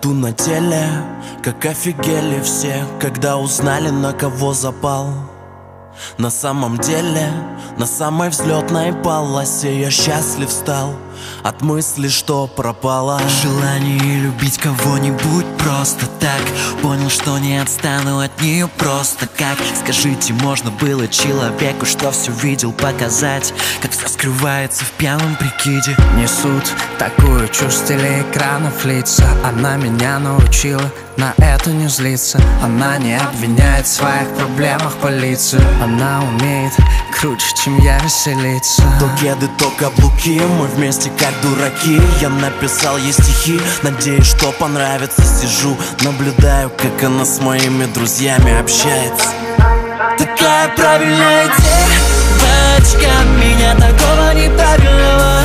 Тату на теле, как офигели все, когда узнали, на кого запал. На самом деле, на самой взлетной полосе я счастлив стал от мысли, что пропало желание любить кого-нибудь просто так. Понял, что не отстану от нее просто как. Скажите, можно было человеку, что все видел, показать, как все скрывается в пьяном прикиде? Несут такую чушь с телеэкранов лица. Она меня научила на это не злиться. Она не обвиняет в своих проблемах полицию. Она умеет круче, чем я, веселиться. То кеды, то каблуки, мы вместе как дураки. Я написал ей стихи, надеюсь, что понравится. Сижу, наблюдаю, как она с моими друзьями общается. Такая правильная девочка, меня такого неправильного